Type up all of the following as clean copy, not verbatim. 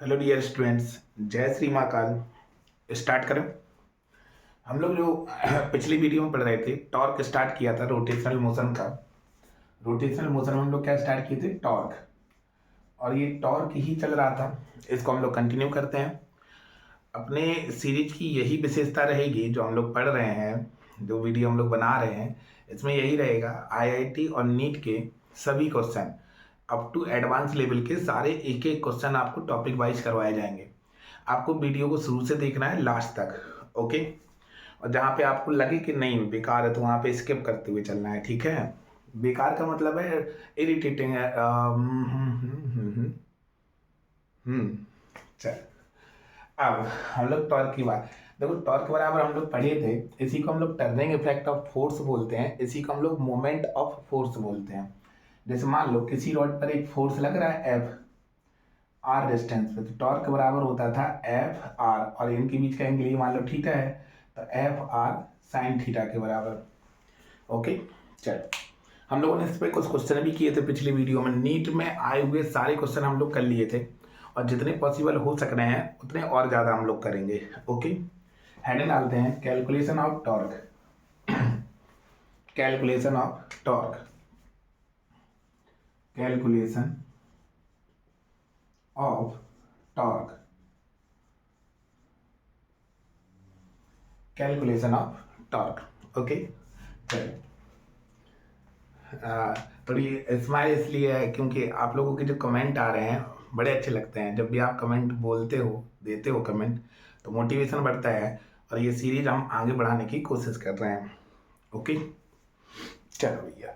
Hello dear students, जय Shri Mahakal. Start करें। हम लोग जो पिछली वीडियो में पढ़ रहे थे, टॉर्क स्टार्ट किया था रोटेशनल मोशन का। रोटेशनल मोशन में हम लोग क्या स्टार्ट किए थे? टॉर्क। और ये टॉर्क ही चल रहा था, इसको हम लोग कंटिन्यू करते हैं। अपने सीरीज की यही विशेषता रहेगी जो हम लोग पढ़ रहे हैं, जो वीडियो हम लोग बना रहे हैं, इसमें यही रहेगा। आईआईटी और नीट के सभी question up to advance level के सारे एक एक क्वेश्चन आपको टॉपिक वाइज करवाए जाएंगे। आपको वीडियो को शुरू से देखना है लास्ट तक, ओके। और जहाँ पे आपको लगे कि नहीं बेकार है तो वहाँ पे स्किप करते हुए चलना है, ठीक है। बेकार का मतलब है इरिटेटिंग है। चल, अब हम लोग टॉर्क की बात देखो। टॉर्क के बराबर हम लोग पढ़े थे, इसी को हम लोग टर्निंग इफेक्ट ऑफ फोर्स बोलते हैं, इसी को हम लोग मोमेंट ऑफ फोर्स बोलते हैं। जैसे मान लो किसी रॉड पर एक फोर्स लग रहा है एफ आर डिस्टेंस पे, तो टॉर्क के बराबर होता था एफ आर, और इनके बीच का एंगल ये मान लो थीटा है, तो एफ आर साइन थीटा के बराबर। ओके, चलो। हम लोगों ने इस पर कुछ क्वेश्चन भी किए थे पिछली वीडियो में। नीट में आए हुए सारे क्वेश्चन हम लोग कर लिए थे, और जितने पॉसिबल हो सक रहे हैं उतने और ज़्यादा हम लोग करेंगे। ओके, हेडिंग डालते हैं calculation of torque. Calculation of torque, calculation of torque, calculation of torque. Okay, चलिए। थोड़ी स्माइल इसलिए है क्योंकि आप लोगों के जो कमेंट आ रहे हैं बड़े अच्छे लगते हैं। जब भी आप कमेंट बोलते हो, देते हो कमेंट, तो मोटिवेशन बढ़ता है, और ये सीरीज हम आगे बढ़ाने की कोशिश कर रहे हैं। ओके, चलो भैया।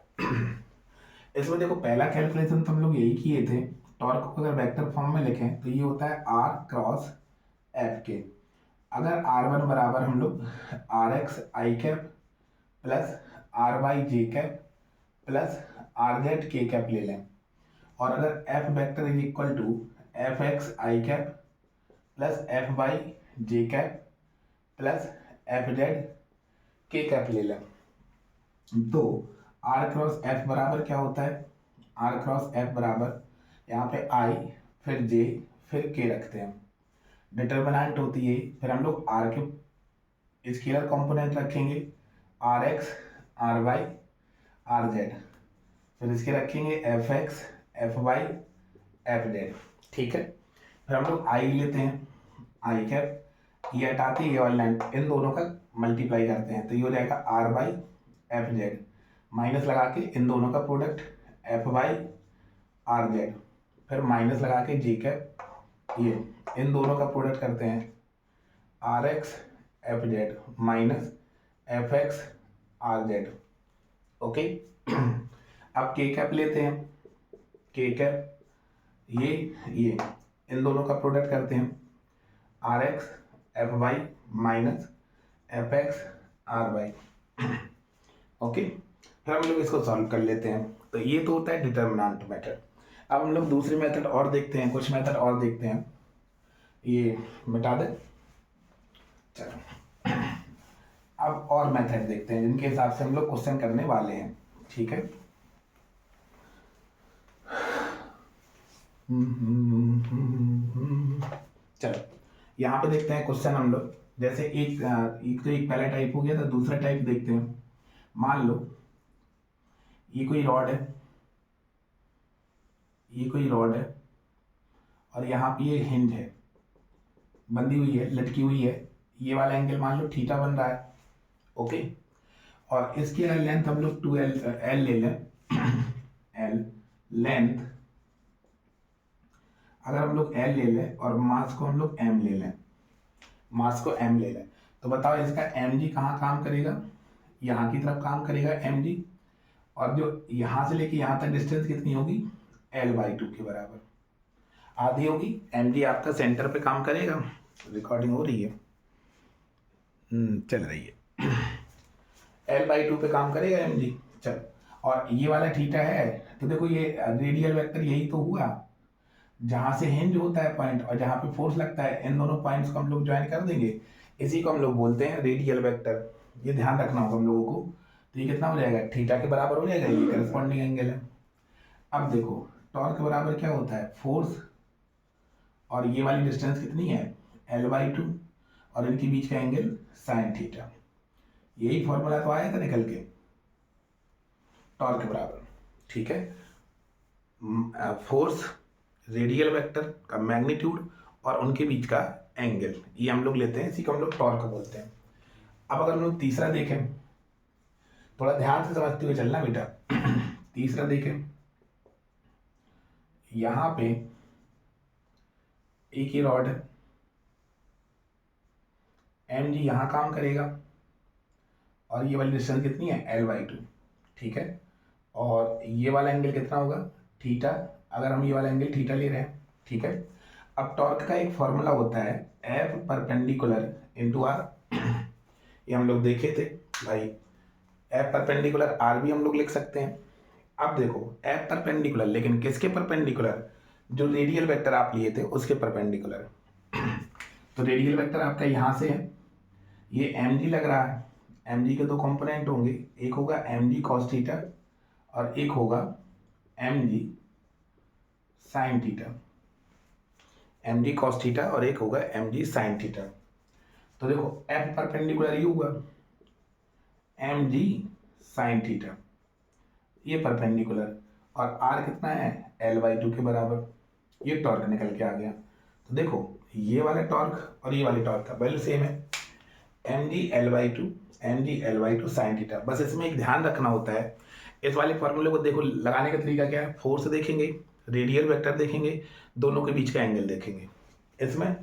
इसमें देखो, पहला कैलकुलेशन तो हम लोग यही किए थे। टॉर्क को अगर वेक्टर फॉर्म में लिखें तो ये होता है आर क्रॉस एफ के। अगर आर वन बराबर हम लोग r x i cap plus r y j cap plus r z k cap ले लें, और अगर f vector is equal to f x i cap plus f y j cap plus f z k cap ले लें, तो r cross F बराबर क्या होता है? आर क्रॉस एफ बराबर यहाँ पे आई फिर जे फिर के रखते हैं, डिटर्मिनेंट होती है। फिर हम लोग आर के स्केलर कंपोनेंट रखेंगे, r x r y r z, फिर इसके रखेंगे f x f y f z, ठीक है। फिर हम लोग आई लेते हैं, आई कैप, ये हटाते ये वाला लाइन, इन दोनों का मल्टीप्लाई करते हैं, तो ये हो जाएगा r y f z, minus लगा के इन दोनों का product f y r z, फिर माइनस लगा के जी कैप, ये इन दोनों का प्रोडक्ट करते हैं r x f z minus f x r z. Okay, अब के कैप लेते हैं, के कैप ये इन दोनों का प्रोडक्ट करते हैं r x f y minus f x r y. Okay, फिर हम लोग इसको सॉल्व कर लेते हैं। तो ये तो होता है डिटर्मिनेंट मेथड। अब हम लोग दूसरे मेथड और देखते हैं, कुछ मेथड और देखते हैं। ये मिटा दे, चलो। अब और मेथड देखते हैं जिनके हिसाब से हम लोग क्वेश्चन करने वाले हैं, ठीक है। चलो, यहाँ पे देखते हैं क्वेश्चन हम लोग। जैसे एक पहला टाइप हो गया था, दूसरा टाइप देखते हैं। मान लो ये कोई रॉड है, ये कोई रॉड है, और यहाँ पे ये हिंज है, बंधी हुई है, लटकी हुई है। ये वाला एंगल मान लो थीटा बन रहा है, ओके। और इसकी अगर लेंथ हम लोग 2l ले लें, एल लेंथ अगर हम लोग एल ले लें और मास को हम लोग एम ले लें, मास को एम ले लें, तो बताओ इसका एम जी कहाँ काम करेगा? यहाँ की तरफ काम करेगा एम जी, और जो यहाँ से लेके यहाँ तक डिस्टेंस कितनी होगी? l/2 के बराबर आधी होगी। एम जी आपका सेंटर पे काम करेगा। रिकॉर्डिंग हो रही है, चल रही है। l/2 पे काम करेगा एम जी, चल। और ये वाला थीटा है, तो देखो ये रेडियल वेक्टर यही तो हुआ, जहां से हिंज होता है पॉइंट और जहां पे फोर्स लगता है, इन दोनों पॉइंट्स को हम लोग ज्वाइन कर देंगे। इसी को हम लोग बोलते हैं रेडियल वेक्टर। ये ध्यान रखना होगा हम लोगों को। तो ये कितना हो जाएगा? थीटा के बराबर हो जाएगा, ये करस्पॉन्डिंग एंगल है। अब देखो, टॉर्क के बराबर क्या होता है? फोर्स और ये वाली डिस्टेंस कितनी है L/2 और इनके बीच का एंगल साइन थीटा। यही फॉर्मूला तो आया था निकल के टॉर्क के बराबर। ठीक है, फोर्स, रेडियल वेक्टर का मैग्नीट्यूड और उनके बीच का एंगल, ये हम लोग लेते हैं, इसी को हम लोग टॉर्क बोलते हैं। अब अगर हम लोग तीसरा देखें, थोड़ा ध्यान से समझते हुए चलना बेटा। तीसरा देखें, यहां पे एक ही रॉड है, एम जी यहां काम करेगा और ये वाली डिस्टेंस कितनी है L/2। ठीक है, और ये वाला एंगल कितना होगा थीटा, अगर हम ये वाला एंगल थीटा ले रहे हैं। ठीक है, अब टॉर्क का एक फॉर्मूला होता है F परपेंडिकुलर इंटू आर। ये हम लोग देखे थे भाई, F परपेंडिकुलर आर भी हम लोग लिख सकते हैं। अब देखो F परपेंडिकुलर, लेकिन किसके परपेंडिकुलर, जो रेडियल वेक्टर आप लिए थे उसके परपेंडिकुलर। तो रेडियल वेक्टर आपका यहाँ से है, ये एम जी लग रहा है, एम जी के दो कंपोनेंट होंगे, एक होगा एम जी कॉस थीटा और एक होगा m g sine theta. M g cos theta और एक होगा एम जी साइन थीटा। तो देखो एफ परपेंडिकुलर ये होगा एम जी साइन थीटा, ये परपेंडिकुलर, और आर कितना है L/2 के बराबर। ये टॉर्क निकल के आ गया। तो देखो ये वाला टॉर्क और ये वाली टॉर्क का वैल्यू सेम है, mg/2 साइन थीटा। बस इसमें एक ध्यान रखना होता है, इस वाले फॉर्मूले को देखो लगाने का तरीका क्या है, फोर्स देखेंगे, रेडियल वेक्टर देखेंगे, दोनों के बीच का एंगल देखेंगे। इसमें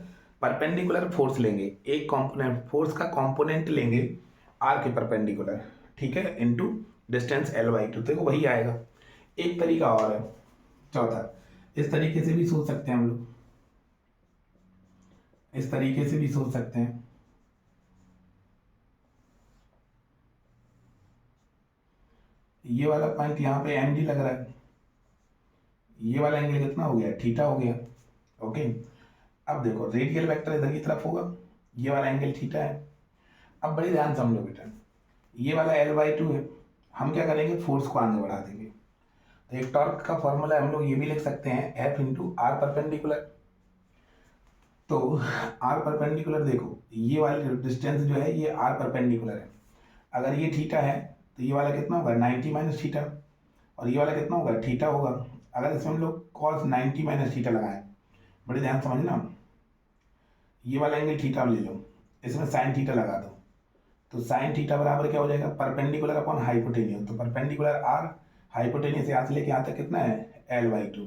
परपेंडिकुलर फोर्स लेंगे, एक कंपोनेंट फोर्स का कंपोनेंट लेंगे आर के परपेंडिकुलर, ठीक है, इनटू डिस्टेंस L/2, देखो वही आएगा। एक तरीका और है चौथा, इस तरीके से भी सोच सकते हैं हम लोग, इस तरीके से भी सोच सकते हैं। ये वाला पॉइंट यहाँ पे एम जी लग रहा है, ये वाला एंगल कितना हो गया थीटा हो गया। ओके, अब देखो रेडियल वेक्टर इधर की तरफ होगा, ये वाला एंगल थीटा है। अब बड़ी ध्यान समझो बेटा, ये वाला L/2 है, हम क्या करेंगे फोर्स को आगे बढ़ा देंगे। तो एक टॉर्क का फॉर्मूला हम लोग ये भी लिख सकते हैं F इंटू आर परपेंडिकुलर। तो आर परपेंडिकुलर देखो, ये वाली डिस्टेंस जो है ये आर परपेंडिकुलर है, अगर ये थीटा है तो ये वाला कितना होगा 90 माइनस थीटा, और ये वाला कितना होगा थीटा होगा। अगर इसमें हम लोग cos 90 माइनस थीटा लगाएं, बड़े ध्यान समझना, ये वाला एंगल थीटा ले लो, इसमें साइन थीटा लगा दो, तो साइन थीटा बराबर क्या हो जाएगा परपेंडिकुलर अपॉन हाइपोटेनियस। तो परपेंडिकुलर आर, हाइपोटेनियस यहाँ से लेके यहाँ तक कितना है L/2,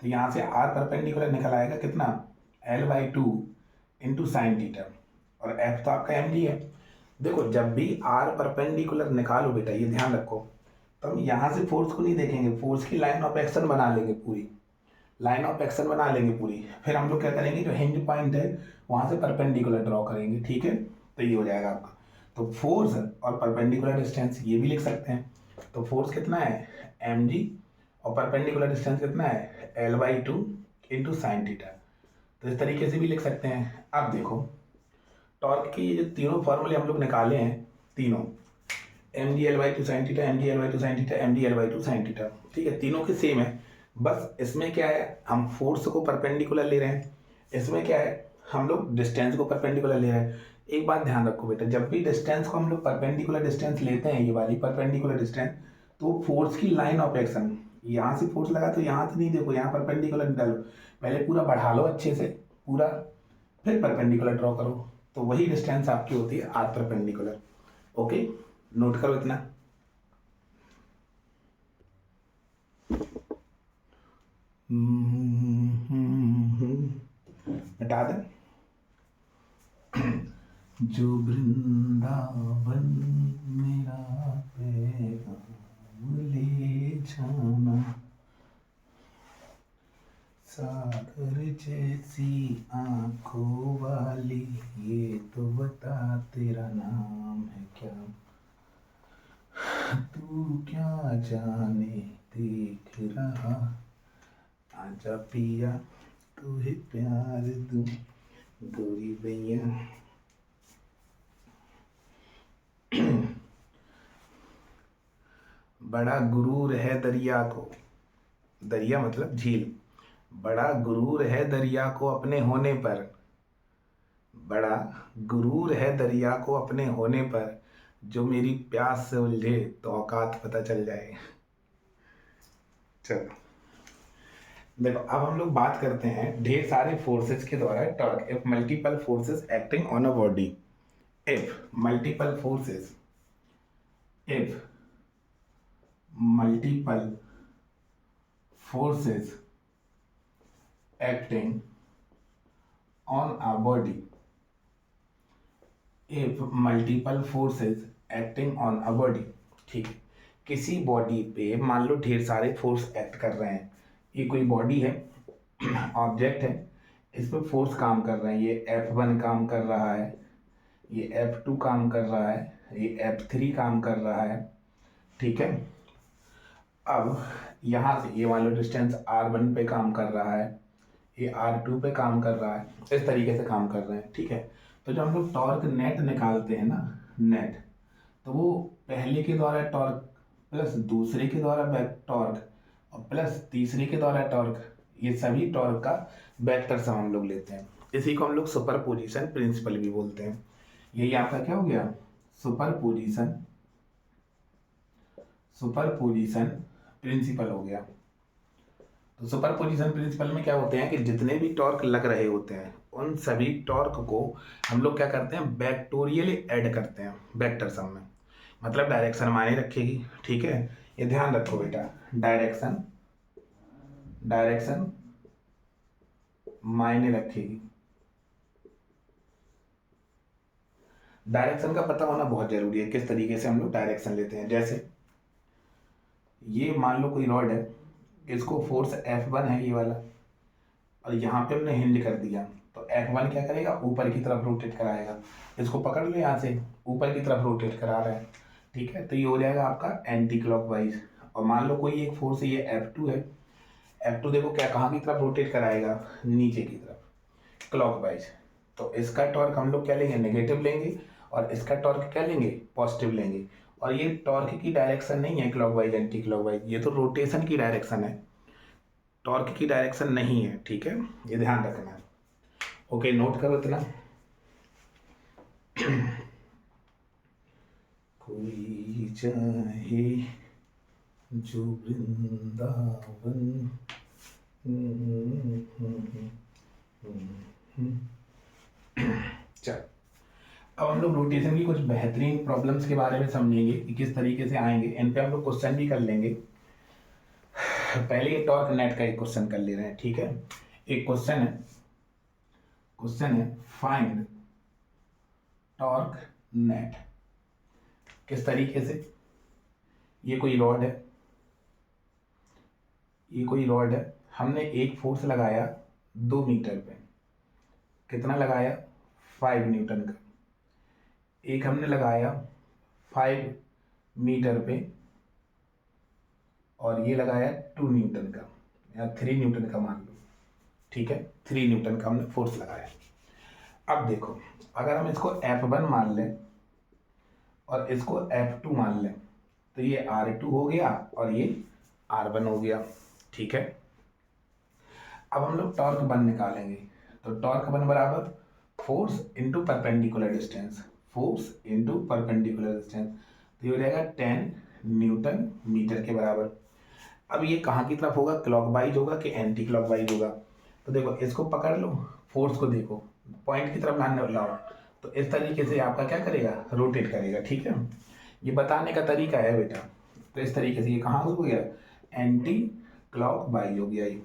तो यहाँ से आर परपेंडिकुलर निकल आएगा कितना L/2 इंटू साइन थीटा, और एफ तो आपका एम जी है। देखो जब भी आर परपेंडिकुलर निकालो बेटा, ये ध्यान रखो, तो हम यहाँ से फोर्स को नहीं देखेंगे, फोर्स की लाइन ऑफ एक्शन बना लेंगे, पूरी लाइन ऑफ एक्शन बना लेंगे पूरी। फिर हम लोग क्या करेंगे, जो हिंज पॉइंट है वहाँ से परपेंडिकुलर ड्रॉ करेंगे। ठीक है, तो ये हो जाएगा आपका। तो फोर्स और परपेंडिकुलर डिस्टेंस ये भी लिख सकते हैं। तो फोर्स कितना है एम जी और परपेंडिकुलर डिस्टेंस कितना है L/2 इंटू साइन थीटा। तो इस तरीके से भी लिख सकते हैं। अब देखो टॉर्क की ये जो तीनों फॉर्मूले हम लोग निकाले हैं, तीनों mg/2 sine theta, mg/2 sine theta, mg/2 sine theta, ठीक है, तीनों के सेम है। बस इसमें क्या है, हम फोर्स को परपेंडिकुलर ले रहे हैं, इसमें क्या है हम लोग डिस्टेंस को परपेंडिकुलर ले रहे हैं। एक बात ध्यान रखो बेटा, जब भी डिस्टेंस को हम लोग परपेंडिकुलर डिस्टेंस लेते हैं, ये वाली परपेंडिकुलर डिस्टेंस, तो फोर्स की लाइन ऑफ एक्शन, यहाँ से फोर्स लगा तो यहाँ से नहीं, देखो यहाँ परपेंडिकुलर डालो, पहले पूरा बढ़ा लो अच्छे से पूरा, फिर परपेंडिकुलर ड्रॉ करो, तो वही डिस्टेंस आपकी होती है आर परपेंडिकुलर। ओके, नोट करो इतना। हटा दें। जो वृंदावन मेरा पैगाम ले जाना, सागर जैसी आंखों वाली, ये तो बता तेरा नाम है क्या, तू क्या जाने देख रहा, आजा पिया तुझे प्यार दूं, गोरी भैया। बड़ा गुरूर है दरिया को, दरिया मतलब झील, बड़ा गुरूर है दरिया को अपने होने पर, बड़ा गुरूर है दरिया को अपने होने पर, जो मेरी प्यास से उलझे तो औकात पता चल जाए। चलो देखो, अब हम लोग बात करते हैं ढेर सारे फोर्सेस के द्वारा torque. If multiple forces acting on a body, if multiple forces, if multiple forces acting on a body, if multiple forces acting on a body, ठीक है। किसी बॉडी पे मान लो ढेर सारे फोर्स एक्ट कर रहे हैं। ये कोई बॉडी है, ऑब्जेक्ट है, इस पर फोर्स काम कर रहे हैं। ये F1 काम कर रहा है, ये F2 काम कर रहा है, ये F3 काम कर रहा है, ठीक है। अब यहाँ से ये मान लो डिस्टेंस R1 पे काम कर रहा है, ये R2 पे काम कर रहा है, इस तरीके से काम कर रहे हैं, ठीक है। तो जब हम लोग टॉर्क नेट निकालते हैं ना, नेट, तो वो पहले के द्वारा टॉर्क प्लस दूसरे के द्वारा बैक टॉर्क और प्लस तीसरे के द्वारा टॉर्क, ये सभी टॉर्क का वेक्टर सम हम लोग लेते हैं। इसी को हम लोग सुपरपोजिशन प्रिंसिपल भी बोलते हैं। यही आपका क्या हो गया, सुपरपोजिशन, सुपरपोजिशन प्रिंसिपल हो गया। तो सुपरपोजिशन प्रिंसिपल में क्या होते हैं कि जितने भी टॉर्क लग रहे होते हैं उन सभी टॉर्क को हम लोग क्या करते हैं, वेक्टोरियली ऐड करते हैं वेक्टर सम में। मतलब डायरेक्शन मायने रखेगी, ठीक है। ये ध्यान रखो बेटा, डायरेक्शन, डायरेक्शन मायने रखेगी। डायरेक्शन का पता होना बहुत जरूरी है, किस तरीके से हम लोग डायरेक्शन लेते हैं। जैसे ये मान लो कोई रॉड है, इसको फोर्स F1 है ये वाला, और यहाँ पे हमने हिंज कर दिया, तो F1 क्या करेगा, ऊपर की तरफ रोटेट कराएगा। इसको पकड़ लो, यहाँ से ऊपर की तरफ रोटेट करा रहा है, ठीक है। तो ये हो जाएगा आपका एंटी क्लॉकवाइज। और मान लो कोई एक फोर्स ये F2 है, F2 देखो क्या कहाँ की तरफ रोटेट कराएगा, नीचे की तरफ, क्लॉकवाइज। तो इसका टॉर्क हम लोग क्या लेंगे, नेगेटिव लेंगे, और इसका टॉर्क क्या लेंगे, पॉजिटिव लेंगे। और ये टॉर्क की डायरेक्शन नहीं है क्लॉकवाइज एंटी क्लॉकवाइज, ये तो रोटेशन की डायरेक्शन है, टॉर्क की डायरेक्शन नहीं है, ठीक है। ये ध्यान रखना है, ओके, नोट करो इतना। कोई चाहे जो वृंदावन, चल अब हम लोग रोटेशन की कुछ बेहतरीन प्रॉब्लम्स के बारे में समझेंगे कि किस तरीके से आएंगे। इन पे हम लोग क्वेश्चन भी कर लेंगे। पहले ये टॉर्क नेट का एक क्वेश्चन कर ले रहे हैं, ठीक है। एक क्वेश्चन है फाइंड टॉर्क नेट। किस तरीके से, ये कोई रॉड है, ये कोई रॉड है, हमने एक फोर्स लगाया 2 मीटर पे, कितना लगाया, 5 न्यूटन का। एक हमने लगाया 5 मीटर पे, और ये लगाया 2 न्यूटन का या 3 न्यूटन का मान लो, ठीक है। 3 न्यूटन का हमने फोर्स लगाया। अब देखो, अगर हम इसको F1 मान लें और इसको F2 मान लें, तो ये R2 हो गया और ये R1 हो गया, ठीक है। अब हम लोग टॉर्क 1 निकालेंगे, तो टॉर्क 1 बराबर force into perpendicular distance, force into perpendicular distance, तो ये हो जाएगा 10 न्यूटन मीटर के बराबर। अब ये कहाँ की तरफ होगा, क्लॉकवाइज होगा कि एंटी क्लॉकवाइज होगा। तो देखो इसको पकड़ लो, फोर्स को देखो, पॉइंट की तरफ ध्यान लाओ, तो इस तरीके से आपका क्या करेगा, रोटेट करेगा, ठीक है। ये बताने का तरीका है बेटा। तो इस तरीके से ये कहाँ हो गया, एंटी क्लॉकवाइज हो गया ये।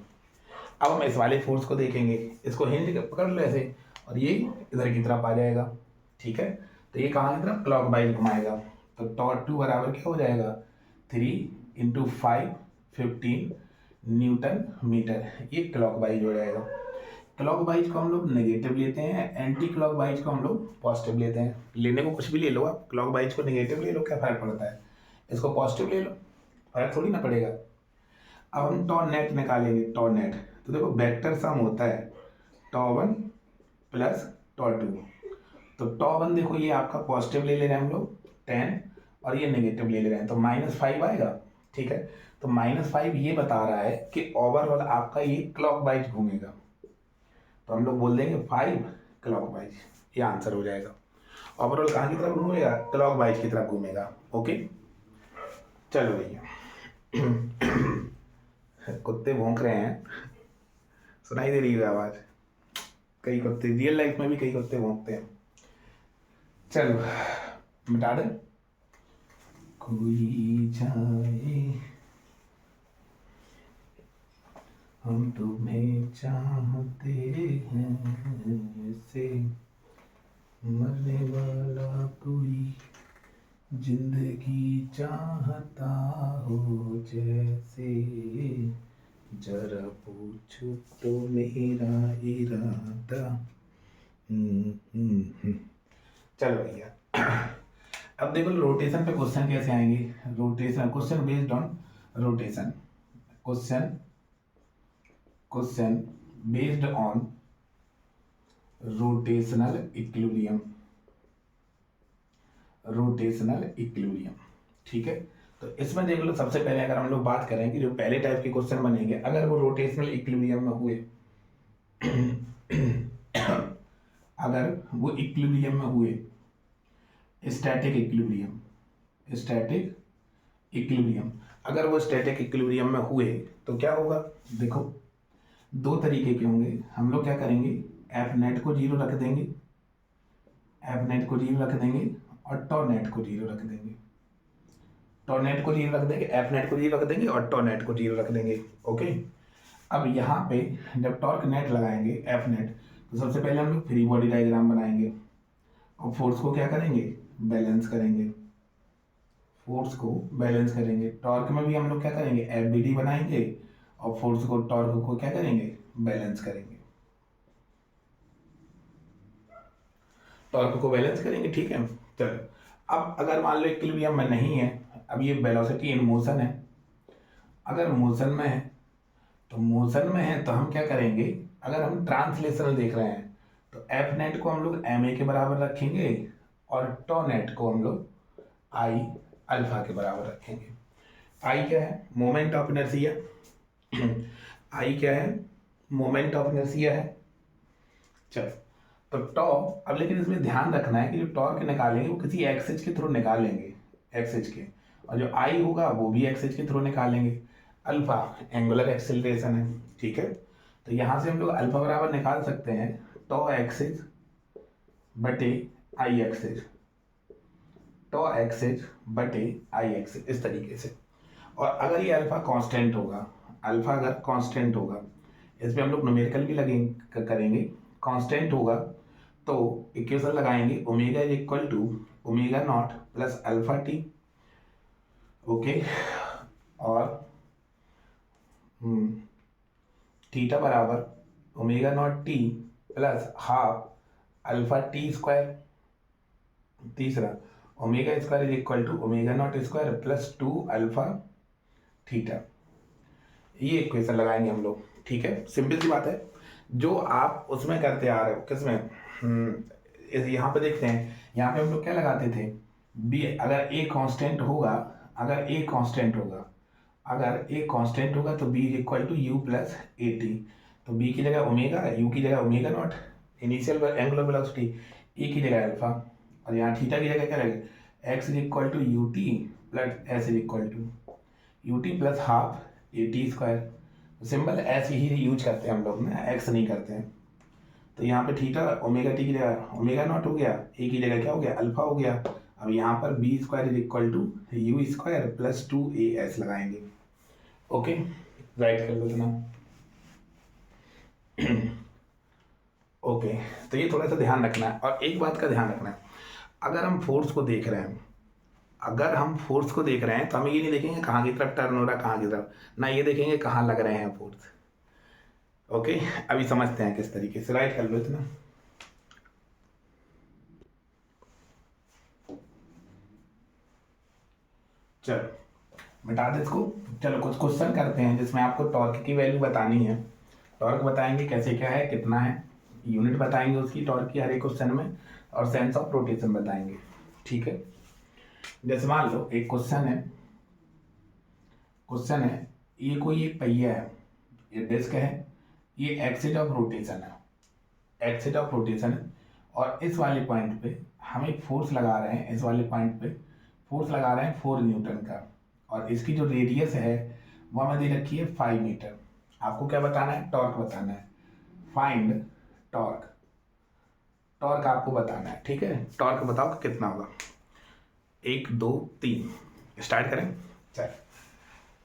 अब हम इस वाले फोर्स को देखेंगे, इसको हिंज पकड़ लो ऐसे, और ये इधर की तरफ आ जाएगा, ठीक है। तो ये कहाँ की तरफ, क्लॉकवाइज घुमाएगा। तो टॉर्क 2 बराबर क्या हो जाएगा, 3 इंटू 5 15 न्यूटन मीटर, ये क्लॉकवाइज हो जाएगा। क्लॉकवाइज को हम लोग नेगेटिव लेते हैं, एंटी क्लॉकवाइज को हम लोग पॉजिटिव लेते हैं। लेने को कुछ भी ले लो आप, क्लॉकवाइज को नेगेटिव ले लो, क्या फर्क पड़ता है, इसको पॉजिटिव ले लो, फर्क थोड़ी ना पड़ेगा। अब हम टॉ नेट निकालेंगे, टॉ नेट, तो देखो वेक्टर सम होता है टॉ1 प्लस टॉ2। तो टॉ1 देखो ये आपका पॉजिटिव ले रहे हैं हम लोग 10, और ये नेगेटिव ले रहे हैं, तो -5 आएगा, ठीक है। तो -5 ये बता रहा है कि ओवरऑल आपका ये क्लॉकवाइज घूमेगा, तो हम लोग बोल देंगे 5 क्लॉकवाइज, ये आंसर हो जाएगा। ओवरऑल कहाँ की तरफ घूमेगा? क्लॉकवाइज की तरफ घूमेगा। ओके, चलो भैया। कुत्ते भौंक रहे हैं, सुनाई दे रही है आवाज? कई कुत्ते रियल लाइफ में भी कई कुत्ते भौंकते हैं। चलो मिटा दे। कोई जाए हम तुम्हें चाहते हैं से, मरने वाला कोई जिंदगी चाहता हो जैसे, जरा पूछो तो मेरा इरादा। चलो भैया, अब देखो रोटेशन पे क्वेश्चन कैसे आएंगे। Rotation question based on rotation, question based on rotational equilibrium, ठीक है। तो इसमें देख लो, सबसे पहले अगर हम लोग बात करें कि जो पहले टाइप के क्वेश्चन बनेंगे, अगर वो रोटेशनल इक्विलिब्रियम में हुए अगर वो इक्विलिब्रियम में हुए, स्टैटिक इक्विलिब्रियम, अगर वो स्टैटिक इक्विलिब्रियम में हुए तो क्या होगा? देखो दो तरीके के होंगे। हम लोग क्या करेंगे, एफ नेट को 0 रख देंगे, और टॉ नेट को 0 रख देंगे। टॉ नेट को 0 रख देंगे, एफ नेट को 0 रख देंगे और टॉ नेट को 0 रख देंगे। ओके, अब यहाँ पे जब टॉर्क नेट लगाएंगे एफ नेट, तो सबसे पहले हम लोग फ्री बॉडी डायग्राम बनाएंगे और फोर्स को क्या करेंगे? बैलेंस करेंगे। टॉर्क में भी हम लोग क्या करेंगे? एफ बी डी बनाएंगे और फोर्स को, टॉर्क को क्या करेंगे? बैलेंस करेंगे। ठीक है। चलो, अब अगर मान लो इक्विलिब्रियम में नहीं है, अब ये वेलोसिटी इन मोशन है, अगर मोशन में है तो हम क्या करेंगे? अगर हम ट्रांसलेशनल देख रहे हैं तो एफ नेट को हम लोग एम ए के बराबर रखेंगे और टॉ नेट को हम लोग आई अल्फा के बराबर रखेंगे। आई क्या है? Moment of inertia. है। चलो, तो टॉ, अब लेकिन इसमें ध्यान रखना है कि जो टॉर्क निकालेंगे वो किसी एक्सिस के थ्रू निकालेंगे, और जो आई होगा वो भी एक्सिस के थ्रू निकालेंगे। अल्फा एंगुलर एक्सेलरेशन है, ठीक है। तो यहाँ से हम लोग अल्फा बराबर निकाल सकते हैं टॉ एक्सिस बटे आई एक्सिस, इस तरीके से। और अगर ये अल्फा कांस्टेंट होगा, इसमें हम लोग न्यूमेरिकल भी करेंगे। कांस्टेंट होगा तो इक्वेशन लगाएंगे, omega is equal to omega naught plus alpha T. Okay, और थीटा बराबर omega naught T plus half alpha T square. तीसरा, omega square is equal to omega naught square plus 2 alpha theta. ये equation लगाएंगे हम लोग, ठीक है। Simple सी बात है, जो आप उसमें करते आ रहे हो, किसमें? यहाँ पे देखते हैं, यहाँ पे हम लोग क्या लगाते थे? बी, अगर ए कांस्टेंट होगा तो V is equal to U plus A T. तो बी की जगह ओमेगा, यू की जगह omega naught initial angular velocity, A की जगह अल्फा, और यहाँ थीटा की जगह क्या रहेगा? X is equal to u t plus s is equal to u t plus half a t square. Symbol ऐसे ही यूज करते हैं हम लोग ना, एक्स नहीं करते हैं। तो यहाँ पे थीटा ओमेगा टी की जगह ओमेगा नॉट हो गया, ए की जगह क्या हो गया? अल्फा हो गया। अब यहाँ पर v square is equal to u square plus 2as लगाएंगे। ओके, राइट कर लो इतना। ओके, तो ये थोड़ा सा ध्यान रखना है। और एक बात का ध्यान रखना है, अगर हम फोर्स को देख रहे हैं तो हम ये नहीं देखेंगे कहाँ की तरफ टर्न हो रहा है, कहाँ की तरफ ना, ये देखेंगे कहाँ लग रहे हैं फोर्स। ओके, अभी समझते हैं किस तरीके से। राइट कर लो इतना। चलो मिटा दे इसको। चलो कुछ क्वेश्चन करते हैं जिसमें आपको टॉर्क की वैल्यू बतानी है। टॉर्क बताएंगे कैसे क्या है, कितना है, यूनिट बताएंगे उसकी टॉर्क की हर एक क्वेश्चन में, और सेंस ऑफ रोटेशन बताएंगे, ठीक है। जैसे मान लो एक क्वेश्चन है, क्वेश्चन है, ये कोई एक पहिया है, ये डिस्क है, ये एक्सिस ऑफ रोटेशन है, एक्सिस ऑफ रोटेशन है, और इस वाले पॉइंट पे हम एक फोर्स लगा रहे हैं, इस वाले पॉइंट पे फोर्स लगा रहे हैं 4 न्यूटन का, और इसकी जो रेडियस है वो हमें दे रखी है 5 मीटर। आपको क्या बताना है? टॉर्क बताना है। फाइंड टॉर्क, टॉर्क आपको बताना है, ठीक है। टॉर्क बताओ कि कितना होगा। 1 2 3 स्टार्ट करें। चल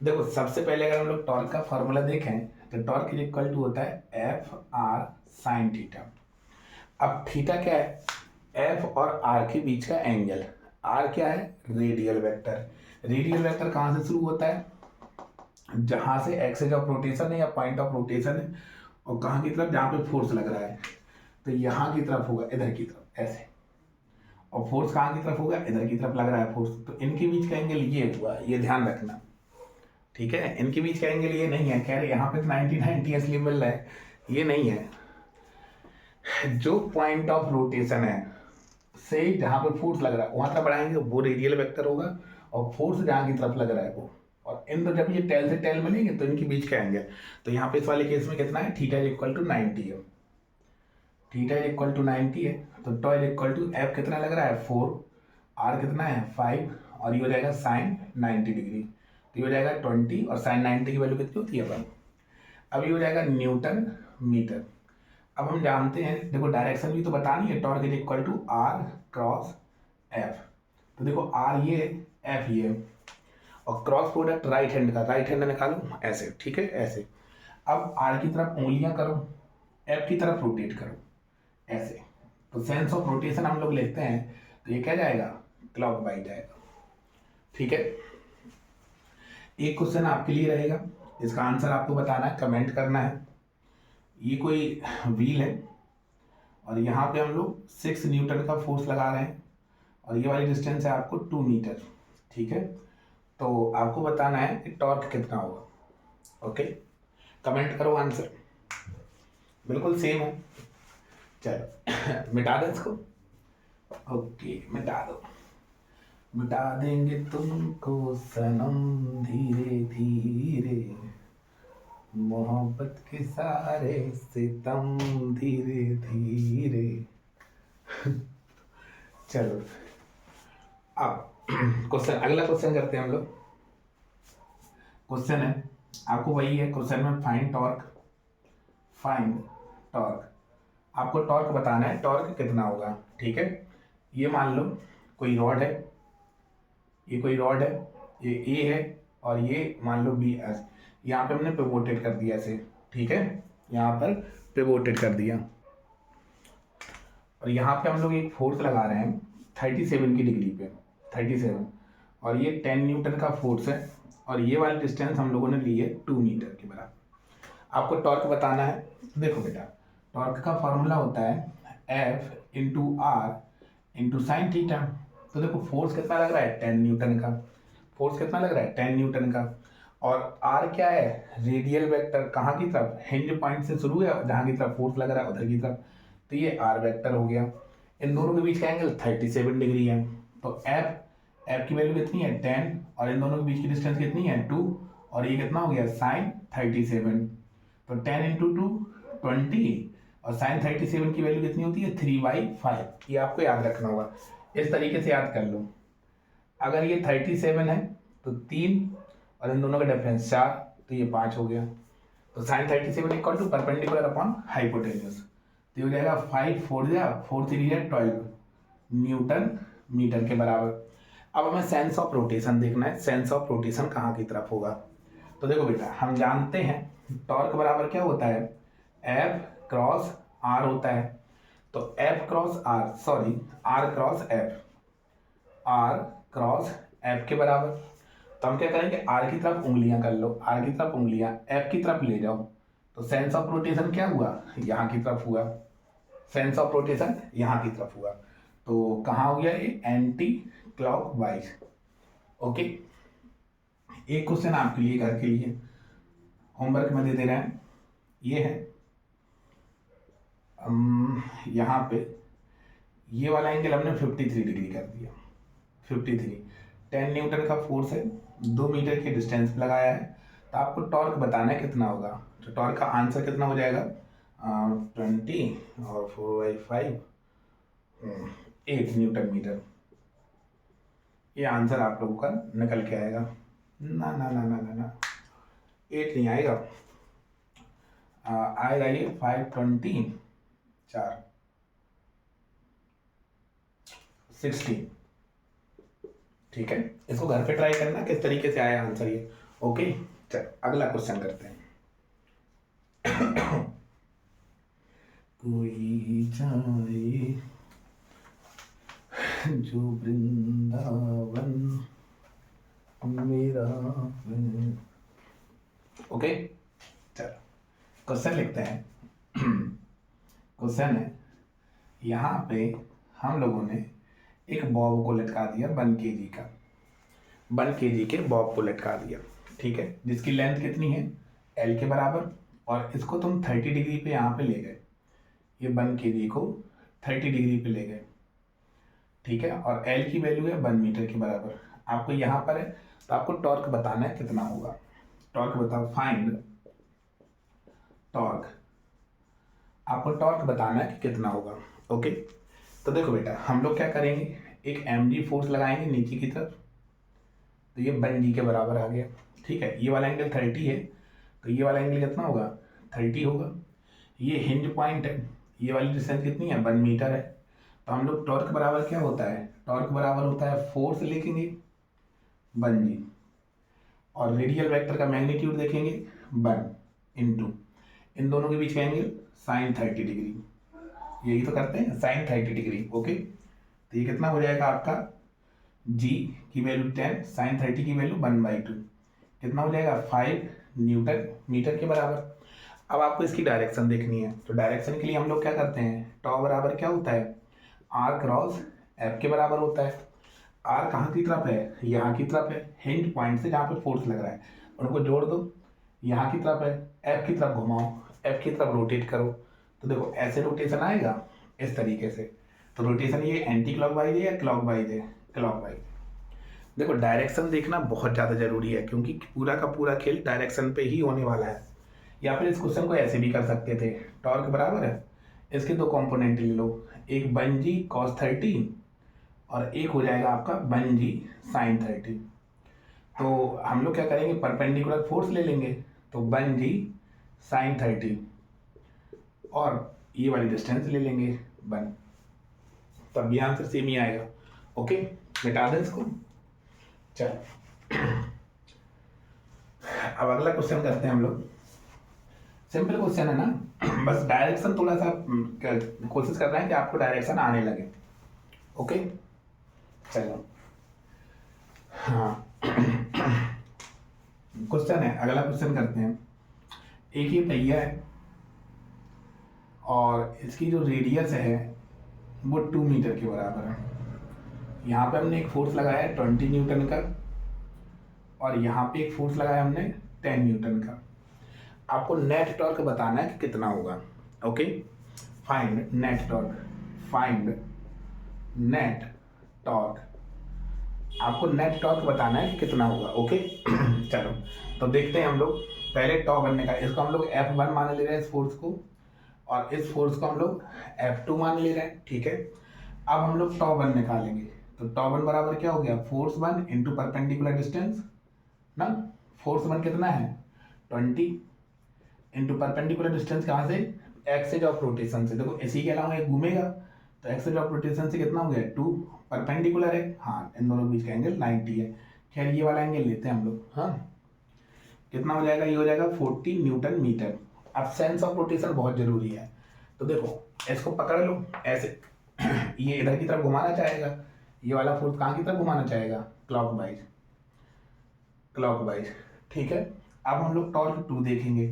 देखो, सबसे पहले अगर हम लोग टॉर्क का फॉर्मूला देखें तो टॉर्क इज इक्वल टू होता है एफ आर साइन थीटा। अब थीटा क्या है? एफ और आर के बीच का एंगल। आर क्या है? Radial vector. रेडियल वेक्टर कहाँ से शुरू होता है? जहां से एक्सिस ऑफ रोटेशन है या पॉइंट ऑफ रोटेशन है, और कहाँ की तरफ? जहाँ पे फोर्स लग रहा है, तो यहाँ की तरफ होगा, इधर की तरफ ऐसे। और फोर्स कहाँ की तरफ होगा? इधर की तरफ लग रहा है फोर्स, तो इनके बीच का एंगल ये हुआ, ये ध्यान रखना, ठीक है। इनके बीच का एंगल ये नहीं है, कह रहे यहाँ पे 90 असली मिल रहा है, ये नहीं है। जो पॉइंट ऑफ रोटेशन है से जहाँ पे फोर्स लग रहा है वहां तरफ बढ़ाएंगे, वो रेडियल वेक्टर होगा, और फोर्स जहाँ की तरफ लग रहा है वो, और इन तो जब ये टेल से टेल मिलेंगे तो इनके बीच का एंगल, तो यहाँ पे इस वाले केस में कितना है? थीटा इज इक्वल टू 90 है। थीटा इज इक्वल टू 90 है, तो tau is equal to f कितना लग रहा है? 4, आर कितना है? 5, और ये हो जाएगा साइन 90 डिग्री, तो ये हो जाएगा 20, और साइन 90 की वैल्यू कितनी होती है अपन? अब ये हो जाएगा न्यूटन मीटर। अब हम जानते हैं, देखो डायरेक्शन भी तो बतानी है, torque is equal to r cross f. तो देखो आर ये, एफ ये, और क्रॉस प्रोडक्ट राइट हैंड का, राइट हैंड निकालो ऐसे, ठीक है, ऐसे। अब आर की तरफ उंगलियां करो, एफ की तरफ रोटेट करो ऐसे, तो सेंस ऑफ रोटेशन हम लोग लेते हैं, तो ये क्या जाएगा? क्लॉकवाइज जाएगा, ठीक है। एक क्वेश्चन आपके लिए रहेगा, इसका आंसर आपको बताना है, कमेंट करना है। ये कोई व्हील है, और यहाँ पे हम लोग 6 न्यूटन का फोर्स लगा रहे हैं, और ये वाली डिस्टेंस है आपको 2 मीटर, ठीक है। तो आपको बताना है कि टॉर्क कितना होगा, ओके। कमेंट करो आंसर, बिल्कुल सेम है। चलो मिटा दो इसको, ओके मिटा दो। मिटा देंगे तुमको सनम धीरे धीरे, मोहब्बत के सारे सितम धीरे धीरे। चलो अब क्वेश्चन, अगला क्वेश्चन करते हैं हम लोग। क्वेश्चन है आपको वही है, क्वेश्चन में फाइंड टॉर्क, फाइंड टॉर्क। आपको टॉर्क बताना है, टॉर्क कितना होगा, ठीक है। ये मान लो कोई रॉड है, ये कोई रॉड है, ये ए है, और ये मान लो बी एस। यहाँ पे हमने पिवोटेड कर दिया ऐसे, ठीक है, यहाँ पर पिवोटेड कर दिया, और यहाँ पे हम लोग एक फोर्स लगा रहे हैं 37 की डिग्री पे, 37, और ये 10 न्यूटन का फोर्स है, और ये वाली डिस्टेंस हम लोगों ने ली है 2 मीटर के बराबर। आपको टॉर्क बताना है। देखो बेटा, टॉर्क का फॉर्मूला होता है f into r into sine theta. तो देखो फोर्स कितना लग रहा है? 10 न्यूटन का। फोर्स कितना लग रहा है? 10 न्यूटन का। और आर क्या है? रेडियल वेक्टर, कहाँ की तरफ? हिंज पॉइंट से शुरू है, जहाँ की तरफ फोर्स लग रहा है उधर की तरफ, तो ये आर वेक्टर हो गया। इन दोनों के बीच का एंगल 37 डिग्री है, तो एफ, एफ की वैल्यू कितनी है? 10, और इन दोनों के बीच की डिस्टेंस कितनी है? 2, और ये कितना हो गया? साइन 37। तो 10 इंटू 2 20, और साइन 37 की वैल्यू कितनी होती है? 3/5। ये आपको याद रखना होगा, इस तरीके से याद कर लो। अगर ये 37 है तो 3, और इन दोनों का डिफरेंस 4, तो ये 5 हो गया। तो sine 37 equal to perpendicular upon hypotenuse, तो ये हो जाएगा 5 4 जा 4 3 जा 12 न्यूटन मीटर के बराबर। अब हमें सेंस ऑफ रोटेशन देखना है, सेंस ऑफ रोटेशन कहाँ की तरफ होगा। तो देखो बेटा, हम जानते हैं टॉर्क बराबर क्या होता है? एफ क्रॉस आर होता है। तो f cross r, sorry r cross f, r cross f के बराबर। तो हम क्या करेंगे? आर की तरफ उंगलियां कर लो, आर की तरफ उंगलियां एफ की तरफ ले जाओ, तो सेंस ऑफ रोटेशन क्या हुआ? यहाँ की तरफ हुआ, सेंस ऑफ रोटेशन यहाँ की तरफ हुआ। तो कहाँ हो गया ये? Anti clockwise, okay. एक क्वेश्चन आपके लिए, घर के लिए होमवर्क में दे रहे हैं, ये है यहाँ पे ये वाला एंगल हमने 53 डिग्री कर दिया, 53। 10 न्यूटन का फोर्स है, 2 मीटर की डिस्टेंस पे लगाया है, तो आपको टॉर्क बताना है कितना होगा। तो टॉर्क का आंसर कितना हो जाएगा, 20 और 4/5 8 न्यूटन मीटर। ये आंसर आप लोगों का निकल के आएगा। ना ना ना ना ना ना 8 नहीं आएगा, आएगा ये 520 4 60। ठीक है, इसको घर पे ट्राई करना किस तरीके से आया आंसर ये। ओके, चल अगला क्वेश्चन करते हैं। कोई जाए जो वृंदावन मेरा। ओके, चल क्वेश्चन लिखते हैं। क्वेश्चन है, यहाँ पे हम लोगों ने एक बॉब को लटका दिया 1 kg का, 1 kg के बॉब को लटका दिया, ठीक है, जिसकी लेंथ कितनी है, L के बराबर, और इसको तुम 30 डिग्री पे यहाँ पे ले गए, ये 1 kg को 30 डिग्री पे ले गए, ठीक है, और L की वैल्यू है 1 मीटर के बराबर। आपको यहाँ पर है, तो आपको टॉर्क बताना है कितना होगा। टॉर्क बताओ, फाइंड टॉर्क, आपको टॉर्क बताना है कि कितना होगा। ओके, तो देखो बेटा, हम लोग क्या करेंगे, एक mg फोर्स लगाएंगे नीचे की तरफ, तो ये 1 g के बराबर आ गया, ठीक है। ये वाला एंगल 30 है, तो ये वाला एंगल कितना होगा, 30 होगा। ये हिंज पॉइंट है, ये वाली डिस्टेंस कितनी है, 1 मीटर है। तो हम लोग टॉर्क बराबर क्या होता है, टॉर्क बराबर होता है फोर्स लिखेंगे 1 g, और रेडियल वेक्टर का मैग्नीट्यूड देखेंगे 1 इंटू इन दोनों के बीच का एंगल sin 30 डिग्री, यही तो करते हैं sin 30 डिग्री। ओके, तो ये कितना हो जाएगा आपका, g की वैल्यू 10, sin 30 की वैल्यू 1/2, कितना हो जाएगा 5 न्यूटन मीटर के बराबर। अब आपको इसकी डायरेक्शन देखनी है, तो डायरेक्शन के लिए हम लोग क्या करते हैं, टॉ बराबर क्या होता है, r क्रॉस f के बराबर होता है। r कहाँ की तरफ है, यहाँ की तरफ है, हिंज पॉइंट से जहाँ पे फोर्स लग रहा है उनको जोड़ दो, यहाँ की तरफ है, f की तरफ घुमाओ, f की तरफ रोटेट करो, तो देखो ऐसे रोटेशन आएगा इस तरीके से। तो रोटेशन ये एंटी क्लॉकवाइज है या क्लॉकवाइज है, क्लॉकवाइज। देखो डायरेक्शन देखना बहुत ज़्यादा जरूरी है, क्योंकि पूरा का पूरा खेल डायरेक्शन पे ही होने वाला है। या फिर इस क्वेश्चन को ऐसे भी कर सकते थे, टॉर्क बराबर है, इसके दो कंपोनेंट ले लो, एक 1 g cos 30 और एक हो जाएगा आपका 1 g sin 30। तो हम लोग क्या करेंगे, परपेंडिकुलर फोर्स ले लेंगे, तो 1 g sin 30 और ये वाली डिस्टेंस ले लेंगे 1, तब भी आंसर सेम ही आएगा। ओके, मिटा दें इसको। चलो अब अगला क्वेश्चन करते हैं हम लोग। सिंपल क्वेश्चन है ना, बस डायरेक्शन थोड़ा सा कोशिश कर रहे हैं कि आपको डायरेक्शन आने लगे। ओके, चलो हाँ क्वेश्चन है, अगला क्वेश्चन करते हैं। एक ये पहिया है और इसकी जो रेडियस है वो 2 मीटर के बराबर है। यहाँ पे हमने एक फोर्स लगाया है 20 न्यूटन का, और यहाँ पे एक फोर्स लगाया हमने 10 न्यूटन का। आपको नेट टॉर्क बताना है कि कितना होगा। Okay, find net torque, find net torque, आपको नेट टॉर्क बताना है कि कितना होगा। ओके चलो तो देखते हैं हम लोग, पहले टॉ बनने का, इसको हम लोग F1 मान ले रहे हैं इस फोर्स को, और इस फोर्स को हम लोग F2 मान ले रहे हैं, ठीक है। अब हम लोग टॉ वन निकालेंगे, तो टॉ वन बराबर क्या हो गया, फोर्स 1 इंटू परपेंडिकुलर डिस्टेंस ना, फोर्स 1 कितना है 20 इंटू परपेंडिकुलर डिस्टेंस कहाँ से, एक्सेज ऑफ रोटेशन से। देखो इसी के अलावा एक घूमेगा, तो एक्सेज ऑफ रोटेशन से कितना हो गया 2, परपेंडिकुलर है, हाँ इन दोनों के बीच का एंगल 90 है। खैर ये वाला एंगल लेते हैं हम लोग, हाँ कितना हो जाएगा, ये हो जाएगा 40 न्यूटन मीटर। अब सेंस ऑफ रोटेशन बहुत जरूरी है, तो देखो इसको पकड़ लो ऐसे ये इधर की तरफ घुमाना चाहेगा, ये वाला फोर्स कहाँ की तरफ घुमाना चाहेगा, क्लॉकवाइज, क्लॉकवाइज, ठीक है। अब हम लोग टॉर्क 2 देखेंगे,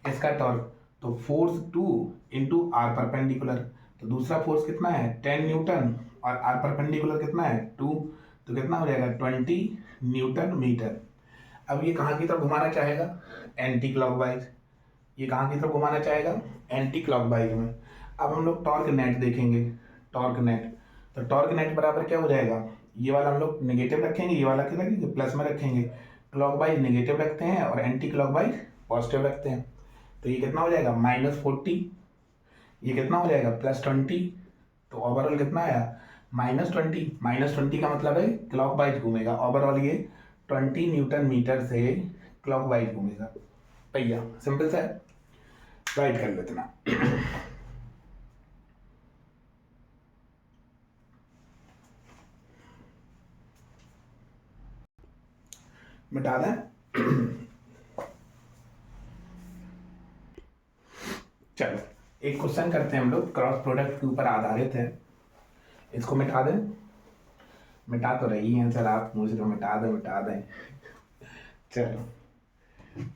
इसका टॉर्क, तो फोर्स 2 इंटू आर परपेंडिकुलर, तो दूसरा फोर्स कितना है 10 न्यूटन, और आर परपेंडिकुलर कितना है 2, तो कितना हो जाएगा 20 न्यूटन मीटर। अब ये कहाँ की तरफ घुमाना चाहेगा, एंटी क्लॉकवाइज, ये कहाँ की तरफ घुमाना चाहेगा, एंटी क्लॉकवाइज में। अब हम लोग टॉर्क नेट देखेंगे, टॉर्क नेट, तो टॉर्क नेट बराबर क्या हो जाएगा, ये वाला हम लोग नेगेटिव रखेंगे, ये वाला क्या रखेंगे प्लस में रखेंगे, क्लॉकवाइज नेगेटिव रखते हैं और एंटी क्लॉकवाइज पॉजिटिव रखते हैं। तो ये कितना हो जाएगा -40, ये कितना हो जाएगा +20। तो ओवरऑल कितना आया -20। -20 का मतलब है क्लॉकवाइज घूमेगा। ओवरऑल ये 20 न्यूटन मीटर से क्लॉकवाइज घूमेगा। भैया सिंपल सा है, राइट कर लो इतना। मिटा दें। चलो एक क्वेश्चन करते हैं हम लोग, क्रॉस प्रोडक्ट के ऊपर आधारित है। इसको मिटा दें। मिटा तो रही हैं सर आप, मुझे तो मिटा दें। चलो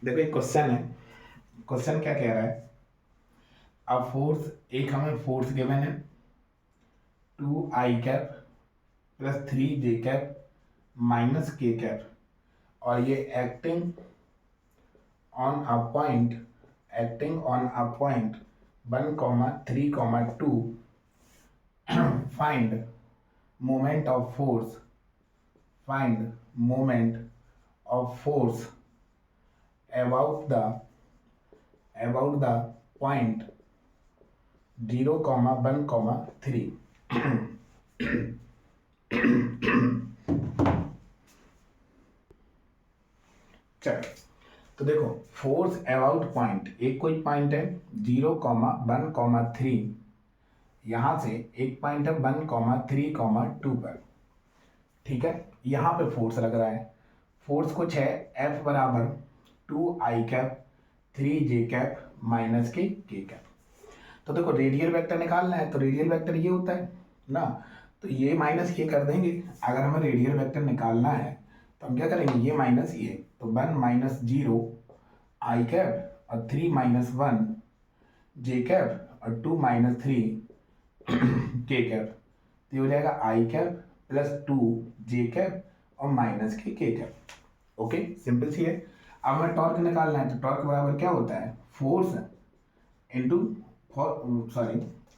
देखो एक क्वेश्चन है। क्वेश्चन क्या कह रहा है, अब फोर्स, एक हमें फोर्स गिवन है 2i cap plus 3j cap minus k cap, और ये acting on a point 1, 3, 2 find moment of force about the point 0, 1, 3। चलो तो देखो फोर्स अबाउट पॉइंट, एक कोई पॉइंट है 0, 1, 3, यहां से एक पॉइंट है 1, 3, 2 पर। ठीक है, यहाँ पे फोर्स लग रहा है। फोर्स कुछ है F बराबर 2i cap 3j cap minus के कैप। तो देखो रेडियल वेक्टर निकालना है, तो रेडियल वेक्टर ये होता है ना, तो ये माइनस ये कर देंगे। अगर हमें रेडियल वेक्टर निकालना है तो हम क्या करेंगे, ये माइनस ये, तो 1 - 0 i कैप और 3 - 1 j कैप और 2 - 3 k कैप। तो ये हो जाएगा i cap plus 2 j cap और माइनस के k कैप। ओके सिंपल सी है। अब हमें टॉर्क निकालना है, तो टॉर्क बराबर क्या होता है, force into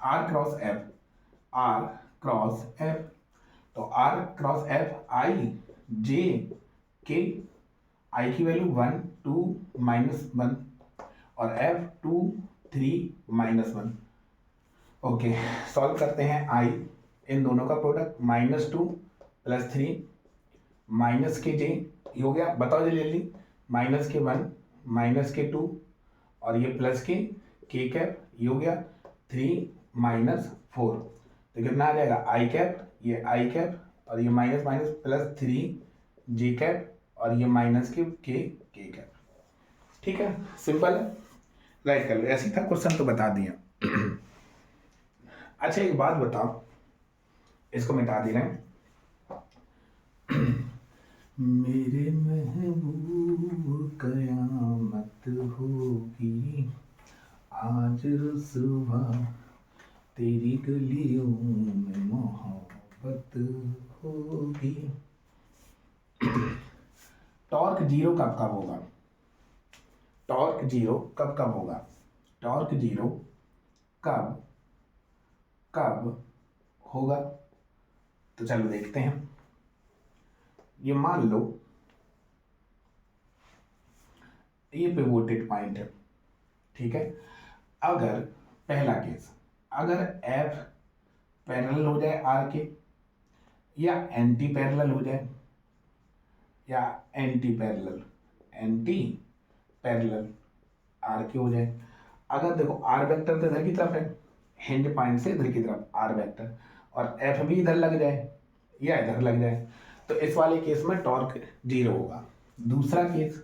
r cross f. तो r cross f i j k, i की वैल्यू 1, 2, -1 और एफ 2, 3, -1। ओके सॉल्व करते हैं। आई इन दोनों का प्रोडक्ट -2 + 3 माइनस के जे, ये हो गया, बताओ जल्दी, -1 -2 और ये प्लस के कैप, ये हो गया 3 - 4। तो कितना आ जाएगा आई कैप, ये आई कैप और ये माइनस माइनस प्लस 3 जे कैप और ये माइनस के कैप। ठीक है सिंपल है, राइट कर लो। ऐसी था क्वेश्चन तो बता दिया। अच्छा एक बात बताओ, इसको मिटा दे रहे हैं। मेरे महबूब कयामत होगी आज रुसवा तेरी गलियों में मोहब्बत होगी। टॉर्क जीरो कब कब होगा, टॉर्क जीरो कब कब होगा, टॉर्क जीरो कब कब होगा। तो चलो देखते हैं। ये मान लो ये पिवोटेड पॉइंट है, ठीक है। अगर पहला केस, अगर F पैरेलल हो जाए R के, या एंटी पैरेलल हो जाए, या एंटी पैरेलल R के हो जाए। अगर देखो R वेक्टर तो इधर की तरफ है, हिंज पॉइंट से इधर की तरफ R वेक्टर, और F भी इधर लग जाए या इधर लग जाए, तो इस वाले केस में टॉर्क जीरो होगा। दूसरा केस,